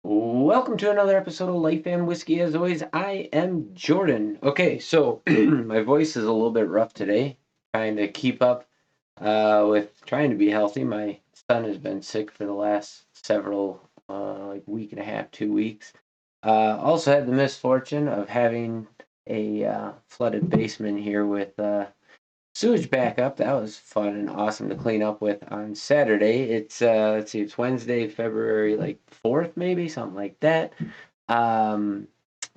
Welcome to another episode of Life and Whiskey. As always, I am Jordan. Okay, so my voice is a little bit rough today, trying to keep up with trying to be healthy. My son has been sick for the last several, like week and a half, 2 weeks. Also had the misfortune of having a flooded basement here with sewage backup. That was fun and awesome to clean up with on Saturday. It's let's see, it's Wednesday, February like 4th, maybe something like that. Um,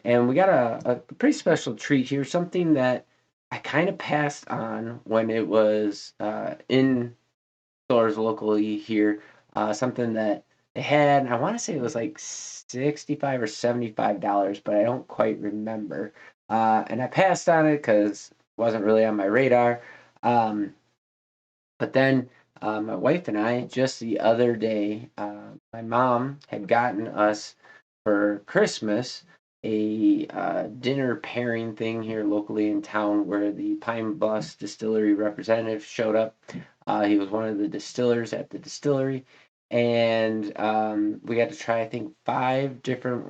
and we got a pretty special treat here, something that I kind of passed on when it was in stores locally here. Something that they had, I want to say it was like 65 or $75, but I don't quite remember. And I passed on it because it wasn't really on my radar. Um, but then my wife and I, just the other day, my mom had gotten us for Christmas a dinner pairing thing here locally in town where the Pine Bluffs Distillery representative showed up. He was one of the distillers at the distillery. And we got to try, I think, five different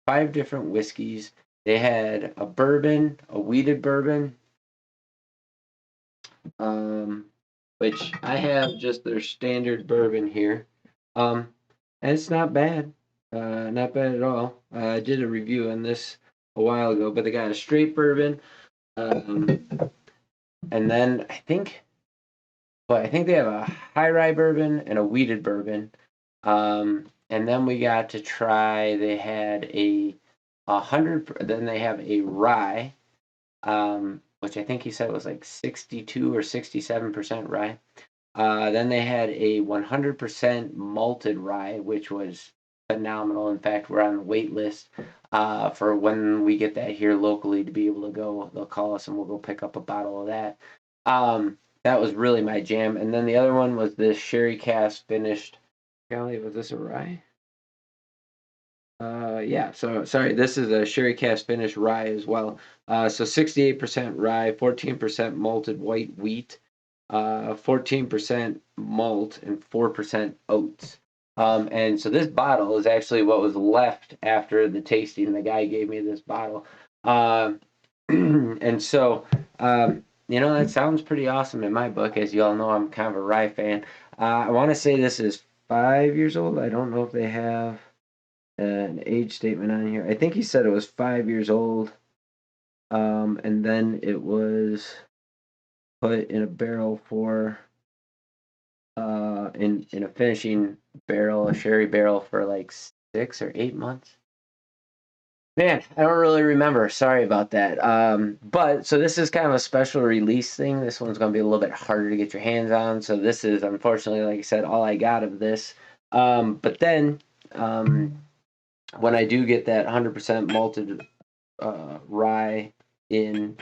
whiskeys. They had a bourbon, a wheated bourbon, um, which I have just their standard bourbon here. Um, and it's not bad. Not bad at all. I did a review on this a while ago, but they got a straight bourbon. Um, and then I think they have a high rye bourbon and a wheated bourbon. And then we got to try, they had then they have a rye, which I think he said was like 62 or 67% rye. Then they had a 100% malted rye, which was phenomenal. In fact, we're on the wait list for when we get that here locally to be able to go. They'll call us and we'll go pick up a bottle of that. That was really my jam. And then the other one was this sherry cask finished. Golly, was this a rye? Yeah, so sorry, this is a sherry cask finished rye as well. So 68% rye, 14% malted white wheat, 14% malt, and 4% oats. And so this bottle is actually what was left after the tasting. The guy gave me this bottle. And so, that sounds pretty awesome in my book. As you all know, I'm kind of a rye fan. I want to say this is 5 years old. I don't know if they have an age statement on here. I think he said it was 5 years old. And then it was put in a barrel for in a finishing barrel, a sherry barrel for like 6 or 8 months. Man, I don't really remember. Sorry about that. But so this is kind of a special release thing. This one's going to be a little bit harder to get your hands on. So this is unfortunately, like I said, all I got of this. But then when I do get that 100% malted rye in,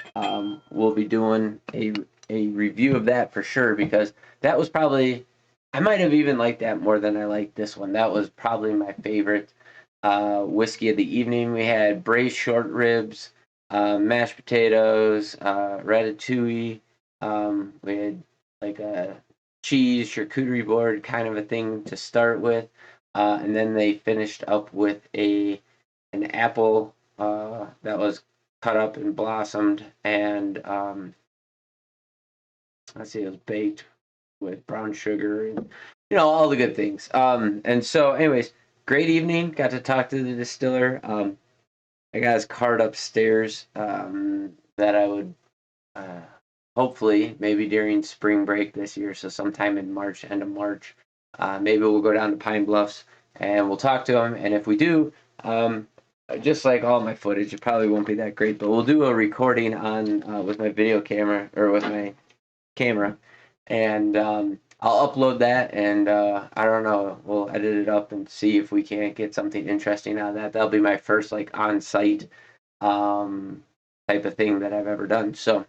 we'll be doing a review of that for sure, because that was probably, I might have even liked that more than I liked this one. That was probably my favorite whiskey of the evening. We had braised short ribs, mashed potatoes, ratatouille. We had like a cheese charcuterie board kind of a thing to start with, and then they finished up with an apple that was cut up and blossomed, and let's see, it was baked with brown sugar and all the good things. And so, anyways, great evening. Got to talk to the distiller. I got his card upstairs that I would hopefully maybe during spring break this year, so sometime in March, end of March, maybe we'll go down to Pine Bluffs and we'll talk to him. And if we do, just like all my footage, it probably won't be that great, but we'll do a recording on with my video camera or with my camera, and I'll upload that, and I don't know, we'll edit it up and see if we can't get something interesting out of that. That'll be my first like on-site type of thing that I've ever done. So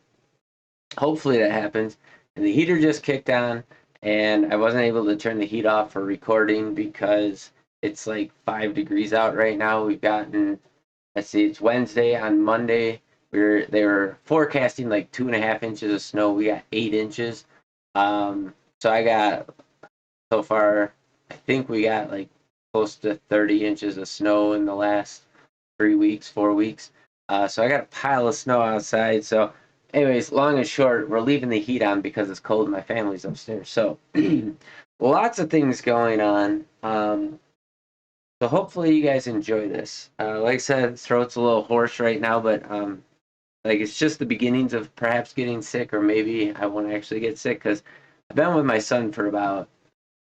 hopefully that happens. And the heater just kicked on, and I wasn't able to turn the heat off for recording because it's like 5 degrees out right now. We've gotten, let's see, it's Wednesday. On Monday, they were forecasting like 2.5 inches of snow. We got 8 inches. So I got, so far, I think we got like close to 30 inches of snow in the last 3 weeks, 4 weeks. So I got a pile of snow outside. So, anyways, long and short, we're leaving the heat on because it's cold and my family's upstairs. So, lots of things going on. So hopefully you guys enjoy this. Like I said, throat's a little hoarse right now, but like it's just the beginnings of perhaps getting sick, or maybe I won't actually get sick because I've been with my son for about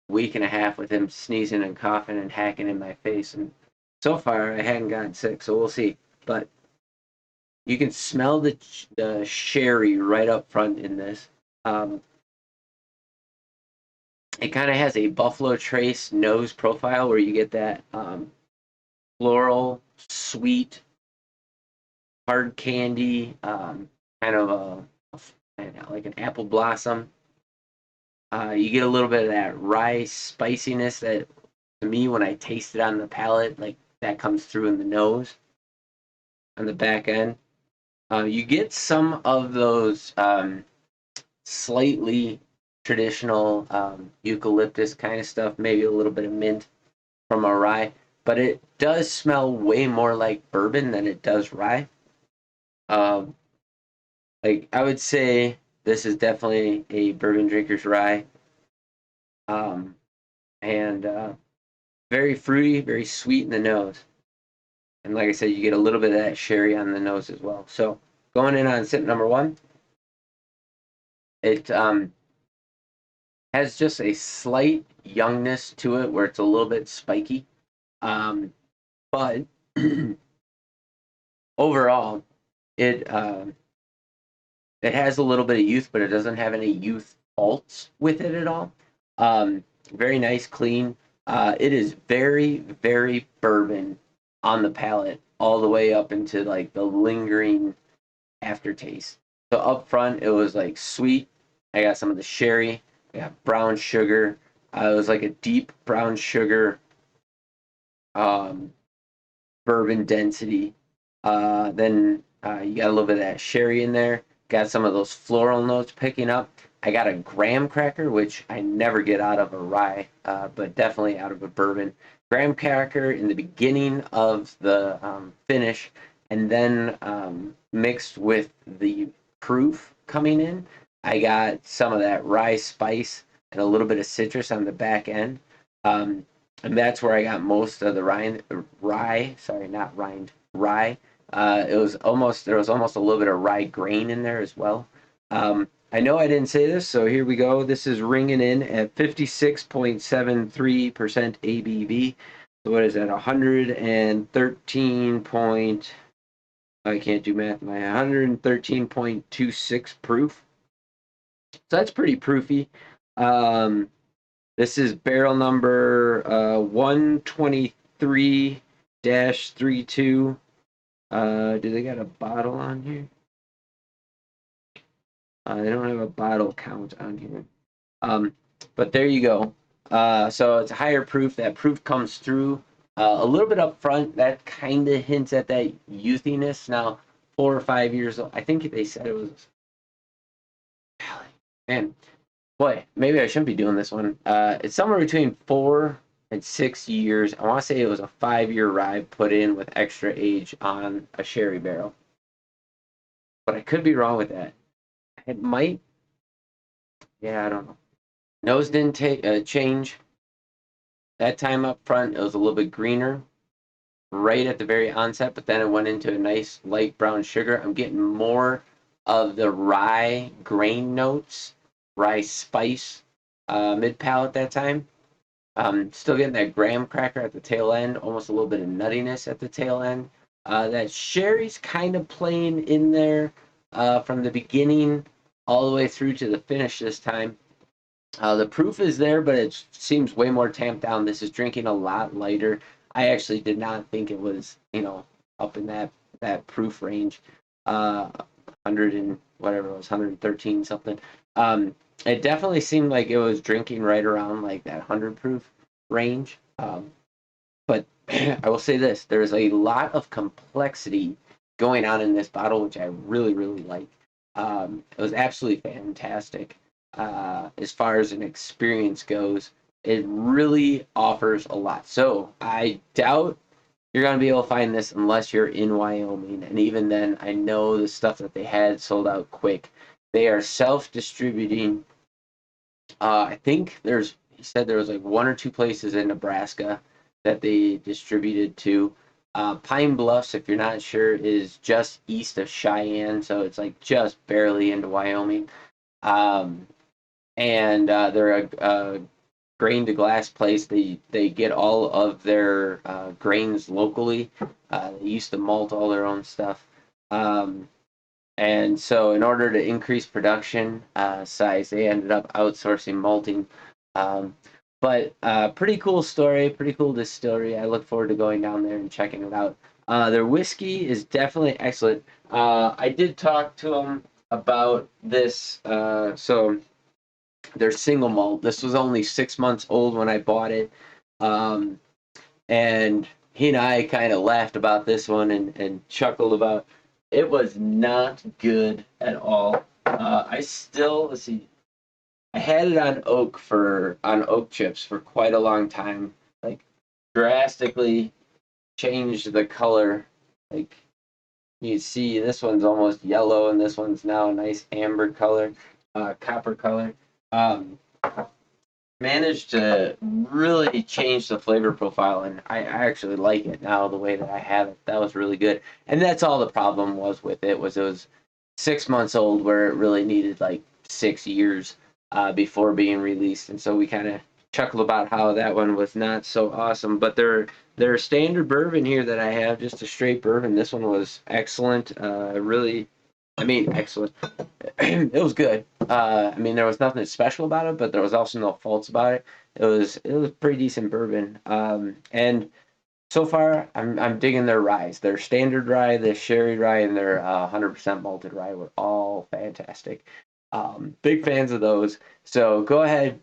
a week and a half with him sneezing and coughing and hacking in my face, and so far I hadn't gotten sick, so we'll see. But you can smell the sherry right up front in this. Um, it kind of has a Buffalo Trace nose profile where you get that floral, sweet, hard candy, kind of like an apple blossom. You get a little bit of that rye spiciness that, to me, when I taste it on the palate, like that comes through in the nose on the back end. You get some of those slightly traditional eucalyptus kind of stuff, maybe a little bit of mint from a rye, but it does smell way more like bourbon than it does rye. Um, like I would say this is definitely a bourbon drinker's rye, um, and very fruity, very sweet in the nose. And like I said, you get a little bit of that sherry on the nose as well. So going in on sip number one, it has just a slight youngness to it where it's a little bit spiky. But overall, it it has a little bit of youth, but it doesn't have any youth faults with it at all. Very nice, clean. It is very, very bourbon on the palate, all the way up into like the lingering aftertaste. So up front, it was like sweet. I got some of the sherry. I got brown sugar. It was like a deep brown sugar um, bourbon density. Then you got a little bit of that sherry in there. Got some of those floral notes picking up. I got a graham cracker, which I never get out of a rye, but definitely out of a bourbon. Graham cracker in the beginning of the finish, and then mixed with the proof coming in, I got some of that rye spice and a little bit of citrus on the back end. Um, and that's where I got most of the rye. Sorry, not rind, rye. There was almost a little bit of rye grain in there as well. I know I didn't say this, so here we go. This is ringing in at 56.73% ABV. So what is that? 113 point. I can't do math. My 113.26 proof. So that's pretty proofy. This is barrel number 123-32. Do they got a bottle on here? They don't have a bottle count on here. But there you go. So it's a higher proof. That proof comes through a little bit up front. That kind of hints at that youthiness. Now, 4 or 5 years old. I think they said it was. Man, boy, maybe I shouldn't be doing this one. It's somewhere between 4 and 6 years. I want to say it was a 5-year rye put in with extra age on a sherry barrel. But I could be wrong with that. It might. Yeah, I don't know. Nose didn't change. That time up front, it was a little bit greener right at the very onset, but then it went into a nice light brown sugar. I'm getting more of the rye grain notes, rye spice mid palate that time. Still getting that graham cracker at the tail end, almost a little bit of nuttiness at the tail end. That sherry's kind of playing in there from the beginning all the way through to the finish this time. The proof is there, but it seems way more tamped down. This is drinking a lot lighter. I actually did not think it was, up in that proof range. 100 and whatever it was, 113 something. It definitely seemed like it was drinking right around like that 100 proof range. But I will say this: there's a lot of complexity going on in this bottle, which I really, really like. It was absolutely fantastic as far as an experience goes. It really offers a lot. So I doubt you're going to be able to find this unless you're in Wyoming. And even then, I know the stuff that they had sold out quick. They are self-distributing. I think he said there was like one or two places in Nebraska that they distributed to. Pine Bluffs, if you're not sure, is just east of Cheyenne. So it's like just barely into Wyoming. Um, and they're a grain to glass place. They get all of their grains locally. They used to malt all their own stuff. And so, in order to increase production size, they ended up outsourcing malting. Um, but pretty cool story, pretty cool distillery. I look forward to going down there and checking it out. Their whiskey is definitely excellent. I did talk to them about this. So their single malt. This was only 6 months old when I bought it. Um, and he and I kind of laughed about this one and chuckled about it. Was not good at all. Let's see, I had it on oak chips for quite a long time. Like drastically changed the color. Like you see, this one's almost yellow, and this one's now a nice amber color, copper color. Um, Managed to really change the flavor profile, and I actually like it now the way that I have it. That was really good, and that's all the problem was with it was 6 months old, where it really needed like 6 years before being released, and so we kind of chuckled about how that one was not so awesome. But their standard bourbon here that I have, just a straight bourbon, this one was excellent. Really, I mean, excellent. It was good. I mean, there was nothing special about it, but there was also no faults about it. It was pretty decent bourbon. And so far, I'm digging their ryes. Their standard rye, their sherry rye, and their 100% malted rye were all fantastic. Big fans of those. So go ahead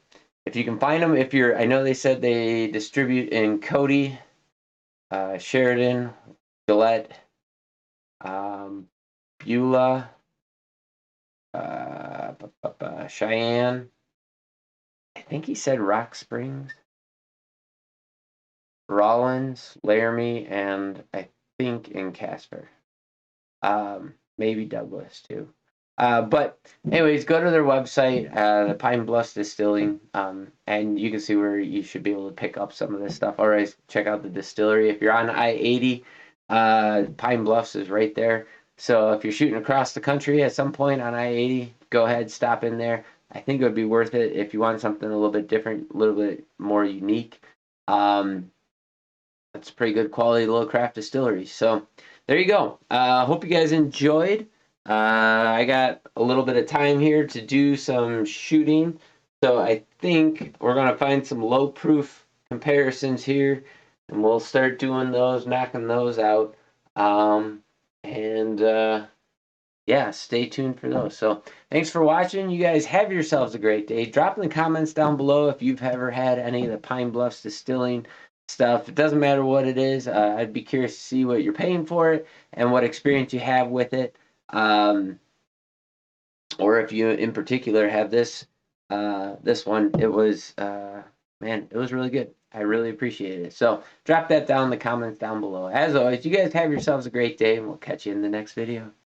if you can find them. I know they said they distribute in Cody, Sheridan, Gillette, Beulah, Cheyenne. I think he said Rock Springs, Rollins, Laramie, and I think in Casper. Maybe Douglas too. But anyways, go to their website, the Pine Bluffs Distilling, and you can see where you should be able to pick up some of this stuff. Alright, check out the distillery. If you're on I-80, Pine Bluffs is right there. So if you're shooting across the country at some point on I-80, go ahead, stop in there. I think it would be worth it if you want something a little bit different, a little bit more unique. That's a pretty good quality low craft distillery. So there you go. Hope you guys enjoyed. I got a little bit of time here to do some shooting. So I think we're going to find some low proof comparisons here, and we'll start doing those, knocking those out. And yeah, stay tuned for those. So thanks for watching. You guys have yourselves a great day. Drop in the comments down below if you've ever had any of the Pine Bluffs Distilling stuff. It doesn't matter what it is. I'd be curious to see what you're paying for it and what experience you have with it. Or if you in particular have this one. It was man, it was really good. I really appreciate it. So drop that down in the comments down below. As always, you guys have yourselves a great day, and we'll catch you in the next video.